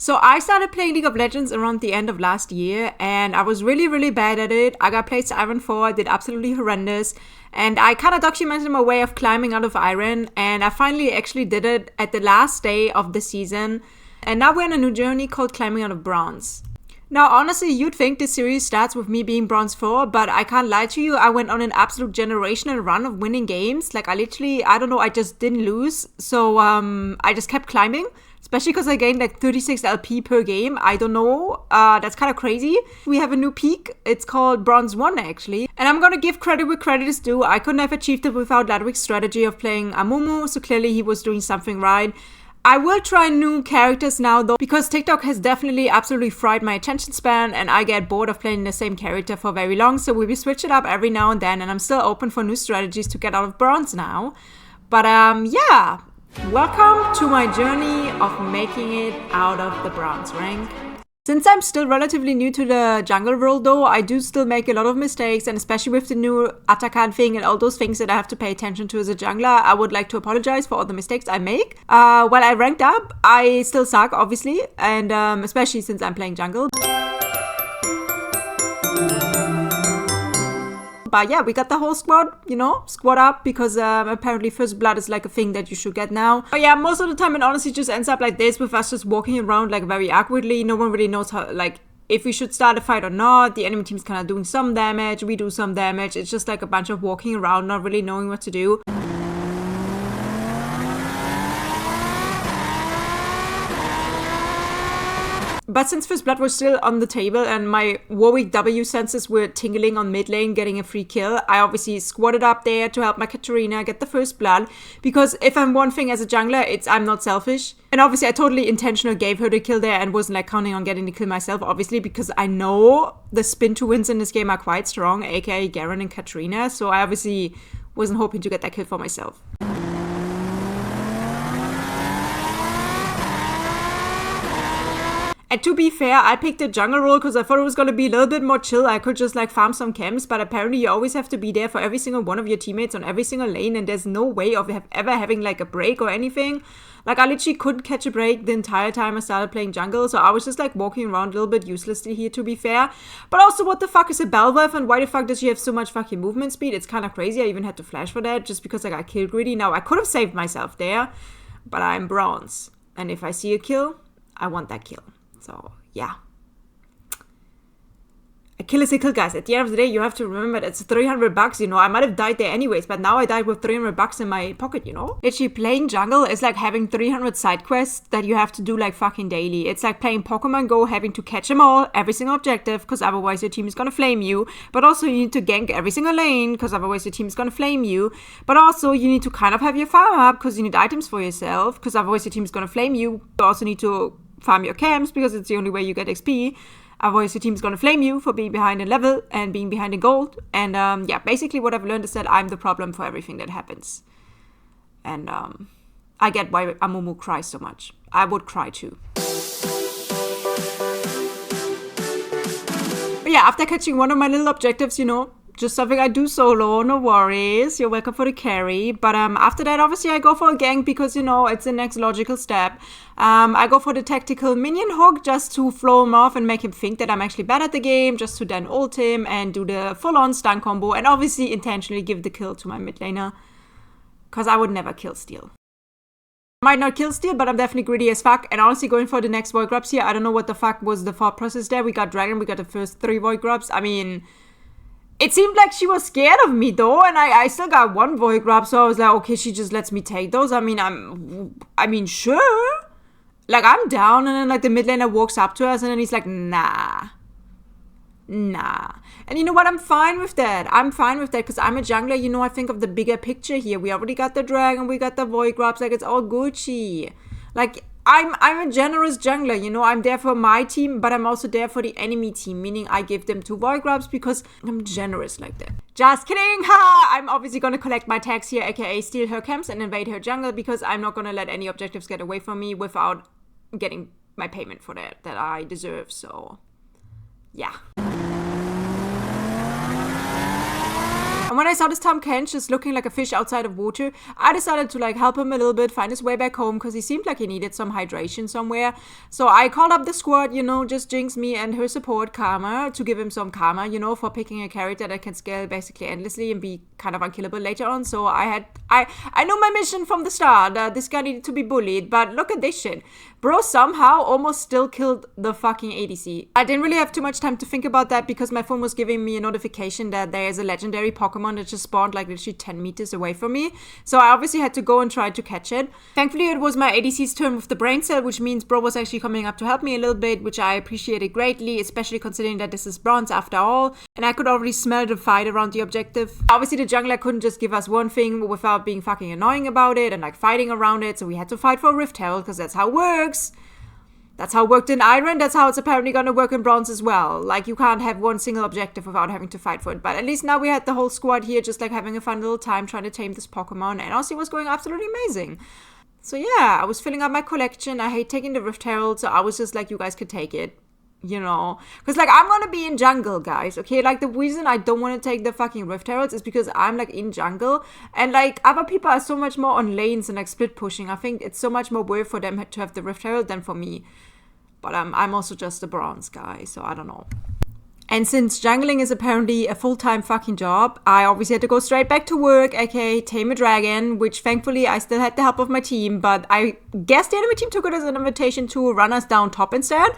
So I started playing League of Legends around the end of last year, and I was really, really bad at it. I got placed Iron 4, I did absolutely horrendous, and I kind of documented my way of climbing out of Iron, and I finally actually did it at the last day of the season, and now we're on a new journey called climbing out of Bronze. Now, honestly, you'd think this series starts with me being Bronze 4, but I can't lie to you, I went on an absolute generational run of winning games. Like, I just didn't lose, so I just kept climbing. Especially because I gained like 36 LP per game. I don't know. That's kind of crazy. We have a new peak. It's called Bronze 1 actually. And I'm going to give credit where credit is due. I couldn't have achieved it without Ludwig's strategy of playing Amumu. So clearly he was doing something right. I will try new characters now though, because TikTok has definitely absolutely fried my attention span and I get bored of playing the same character for very long. So we'll be switching it up every now and then, and I'm still open for new strategies to get out of Bronze now. But yeah. Welcome to my journey of making it out of the Bronze rank. Since I'm still relatively new to the jungle world though, I do still make a lot of mistakes, and especially with the new Atakan thing and all those things that I have to pay attention to as a jungler, I would like to apologize for all the mistakes I make. When I ranked up, I still suck obviously, and especially since I'm playing jungle. But yeah, we got the whole squad, squad up, because apparently first blood is like a thing that you should get now. But yeah, most of the time it honestly just ends up like this, with us just walking around like very awkwardly. No one really knows how, like, if we should start a fight or not. The enemy team's kind of doing some damage, we do some damage. It's just like a bunch of walking around, not really knowing what to do. But since first blood was still on the table and my Warwick W senses were tingling on mid lane getting a free kill, I obviously squatted up there to help my Katarina get the first blood. Because if I'm one thing as a jungler, it's I'm not selfish. And obviously I totally intentionally gave her the kill there and wasn't like counting on getting the kill myself, obviously, because I know the spin to wins in this game are quite strong, aka Garen and Katarina. So I obviously wasn't hoping to get that kill for myself. And to be fair, I picked the jungle role because I thought it was going to be a little bit more chill. I could just like farm some camps, but apparently you always have to be there for every single one of your teammates on every single lane, and there's no way of ever having like a break or anything. Like, I literally couldn't catch a break the entire time I started playing jungle, so I was just like walking around a little bit uselessly here, to be fair. But also, what the fuck is a Bel'Veth, and why the fuck does she have so much fucking movement speed? It's kind of crazy. I even had to flash for that just because I got kill greedy. Now, I could have saved myself there, but I'm Bronze, and if I see a kill, I want that kill. So, yeah. A kill is a kill, guys. At the end of the day, you have to remember that it's $300, I might have died there anyways, but now I died with $300 in my pocket, Literally, playing jungle is like having 300 side quests that you have to do like fucking daily. It's like playing Pokemon Go, having to catch them all, every single objective, because otherwise your team is gonna flame you. But also you need to gank every single lane, because otherwise your team is gonna flame you. But also you need to kind of have your farm up, because you need items for yourself, because otherwise your team is gonna flame you. You also need to farm your camps, because it's the only way you get XP. Otherwise your team's gonna flame you for being behind in level and being behind in gold. And yeah, basically what I've learned is that I'm the problem for everything that happens. And I get why Amumu cries so much. I would cry too. But yeah, after catching one of my little objectives, just something I do solo, no worries. You're welcome for the carry. But after that, obviously, I go for a gank because, it's the next logical step. I go for the tactical minion hook just to throw him off and make him think that I'm actually bad at the game, just to then ult him and do the full-on stun combo. And obviously, intentionally give the kill to my mid laner, because I would never kill steal. I might not kill steal, but I'm definitely greedy as fuck. And honestly, going for the next void grubs here, I don't know what the fuck was the thought process there. We got dragon, we got the first 3 void grubs. I mean, it seemed like she was scared of me though, and I still got 1 void grub, so I was like, okay, she just lets me take those. I mean, sure. Like, I'm down, and then like the mid laner walks up to us, and then he's like, nah. And you know what? I'm fine with that. Because I'm a jungler, I think of the bigger picture here. We already got the dragon, we got the void grubs, like, it's all Gucci. Like, I'm a generous jungler, I'm there for my team, but I'm also there for the enemy team, meaning I give them 2 void grubs because I'm generous like that. Just kidding, ha! I'm obviously gonna collect my tags here, aka steal her camps and invade her jungle, because I'm not gonna let any objectives get away from me without getting my payment for that I deserve, so yeah. And And when I saw this Tom Kent just looking like a fish outside of water, I decided to like help him a little bit, find his way back home, because he seemed like he needed some hydration somewhere. So I called up the squad, you know, just Jinx, me, and her support, Karma, to give him some karma, you know, for picking a character that can scale basically endlessly and be kind of unkillable later on. So I know my mission from the start. This guy needed to be bullied, but look at this shit. Bro somehow almost still killed the fucking ADC. I didn't really have too much time to think about that because my phone was giving me a notification that there is a legendary Pokemon that just spawned like literally 10 meters away from me. So I obviously had to go and try to catch it. Thankfully, it was my ADC's turn with the brain cell, which means bro was actually coming up to help me a little bit, which I appreciated greatly, especially considering that this is bronze after all. And I could already smell the fight around the objective. Obviously, the jungler couldn't just give us one thing without being fucking annoying about it and like fighting around it. So we had to fight for Rift Herald because that's how it works. That's how it worked in Iron. That's how it's apparently going to work in Bronze as well. Like, you can't have one single objective without having to fight for it. But at least now we had the whole squad here just like having a fun little time trying to tame this Pokemon. And honestly, it was going absolutely amazing. So yeah, I was filling up my collection. I hate taking the Rift Herald, so I was just like, you guys could take it. You know, because like I'm gonna be in jungle, guys, okay? Like the reason I don't want to take the fucking Rift Heralds is because I'm like in jungle and like other people are so much more on lanes and like split pushing. I think it's so much more worth for them to have the Rift Herald than for me. But I'm also just a bronze guy, so I don't know. And since jungling is apparently a full-time fucking job, I obviously had to go straight back to work, aka tame a dragon, which thankfully I still had the help of my team, but I guess the enemy team took it as an invitation to run us down top instead.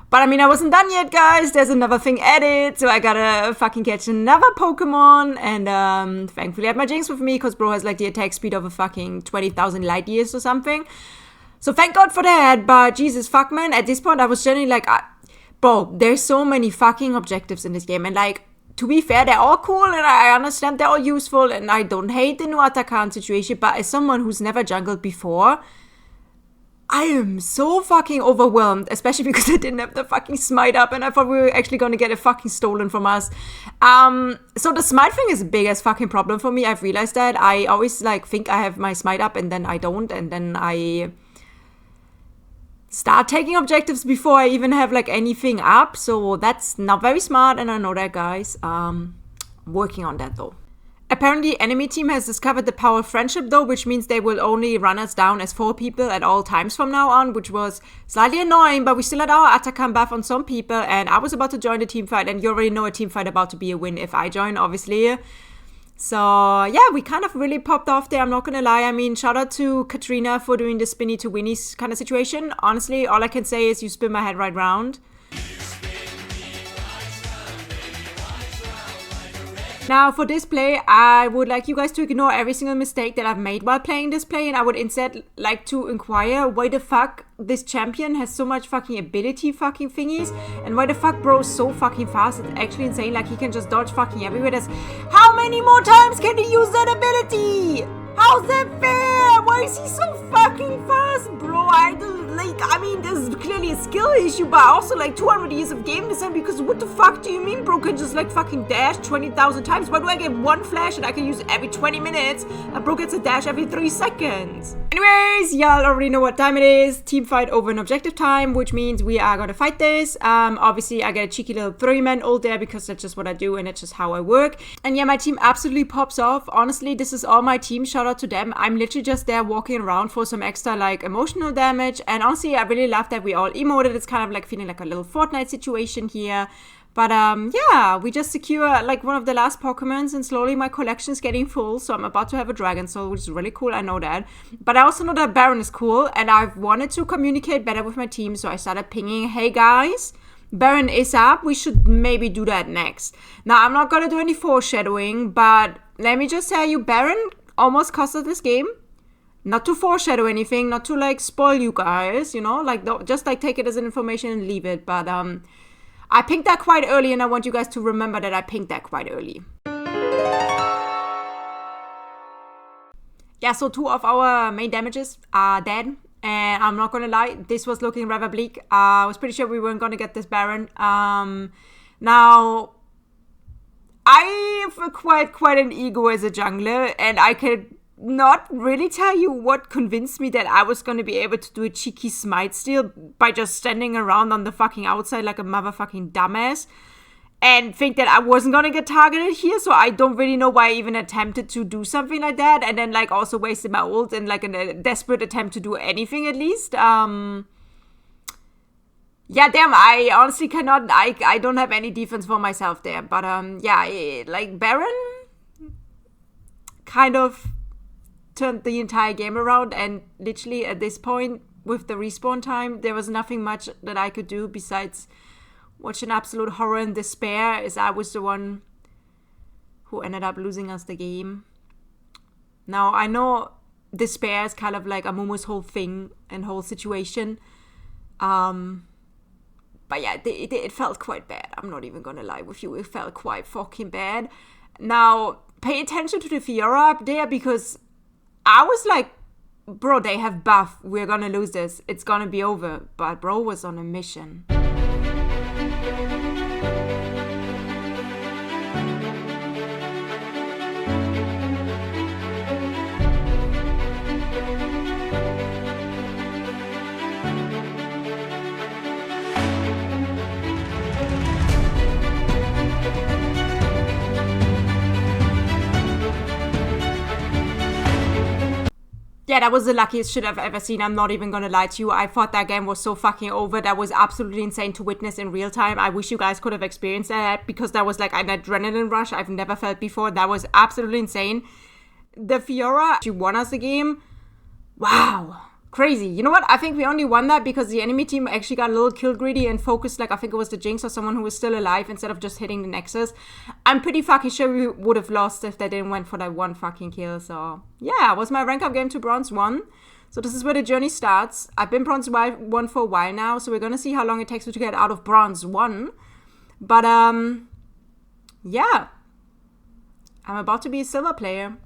But I mean, I wasn't done yet, guys. There's another thing added, so I gotta fucking catch another Pokemon. And thankfully I have my Jinx with me, because bro has like the attack speed of a fucking 20,000 light years or something. So thank God for that. But Jesus fuck, man, at this point I was generally like, bro, there's so many fucking objectives in this game. And like, to be fair, they're all cool and I understand they're all useful. And I don't hate the new Atakan situation. But as someone who's never jungled before, I am so fucking overwhelmed, especially because I didn't have the fucking smite up and I thought we were actually going to get it fucking stolen from us. So the smite thing is a big as fucking problem for me. I've realized that. I always like think I have my smite up and then I don't, and then I start taking objectives before I even have like anything up. So that's not very smart and I know that, guys. Working on that though. Apparently, enemy team has discovered the power of friendship though, which means they will only run us down as 4 people at all times from now on, which was slightly annoying, but we still had our Atakan buff on some people, and I was about to join the team fight, and you already know a team fight about to be a win if I join, obviously. So, yeah, we kind of really popped off there, I'm not gonna lie. I mean, shout out to Katrina for doing the spinny to winnies kind of situation. Honestly, all I can say is you spin my head right round. Now for this play, I would like you guys to ignore every single mistake that I've made while playing this play, and I would instead like to inquire why the fuck this champion has so much fucking ability fucking thingies, and why the fuck bro is so fucking fast. It's actually insane, like he can just dodge fucking everywhere. How many more times can he use that ability? How's that fair? Why is he so fucking fast, bro? I mean, there's clearly a skill issue, but also like 200 years of game design, because what the fuck do you mean bro can just like fucking dash 20,000 times? Why do I get one flash and I can use it every 20 minutes and bro gets a dash every 3 seconds? Anyways, y'all already know what time it is. Team fight over an objective time, which means we are gonna fight this. Obviously I get a cheeky little 3-man ult there because that's just what I do and it's just how I work. And yeah, my team absolutely pops off. Honestly, this is all my team. Shout out to them. I'm literally just there walking around for some extra like emotional damage, and honestly I really love that we all emoted. It's kind of like feeling like a little Fortnite situation here. But yeah, we just secure like one of the last Pokemons, and slowly my collection's getting full, so I'm about to have a Dragon Soul, which is really cool, I know that. But I also know that Baron is cool, and I've wanted to communicate better with my team, so I started pinging, hey guys, Baron is up, we should maybe do that next. Now, I'm not gonna do any foreshadowing, but let me just tell you, Baron almost cost us this game. Not to foreshadow anything, not to like spoil you guys, you know, like just like take it as an information and leave it. But I pinged that quite early, and I want you guys to remember that I pinged that quite early. Yeah, so 2 of our main damages are dead, and I'm not gonna lie, this was looking rather bleak. I was pretty sure we weren't gonna get this Baron. Now, I have quite an ego as a jungler, and I could not really tell you what convinced me that I was going to be able to do a cheeky smite steal by just standing around on the fucking outside like a motherfucking dumbass. and think that I wasn't gonna get targeted here, so I don't really know why I even attempted to do something like that, and then like also wasted my ult in like a desperate attempt to do anything at least. Yeah, damn, I honestly cannot, I don't have any defense for myself there, but yeah, like Baron kind of turned the entire game around, and literally at this point with the respawn time, there was nothing much that I could do besides watch an absolute horror and despair, as I was the one who ended up losing us the game. Now, I know despair is kind of like Amumu's whole thing and whole situation, but yeah, it felt quite bad. I'm not even gonna lie with you, it felt quite fucking bad. Now, pay attention to the Fiora up there, because I was like, bro, they have buff, we're gonna lose this, it's gonna be over. But bro was on a mission. Yeah, that was the luckiest shit I've ever seen. I'm not even gonna lie to you. I thought that game was so fucking over. That was absolutely insane to witness in real time. I wish you guys could have experienced that, because that was like an adrenaline rush I've never felt before. That was absolutely insane. The Fiora, she won us the game. Wow. Crazy. You know what? I think we only won that because the enemy team actually got a little kill greedy and focused, like I think it was the Jinx or someone who was still alive, instead of just hitting the Nexus. I'm pretty fucking sure we would have lost if they didn't went for that one fucking kill. So yeah, it was my rank up game to bronze 1. So this is where the journey starts. I've been bronze 1 for a while now, so we're gonna see how long it takes me to get out of bronze 1. But yeah, I'm about to be a silver player.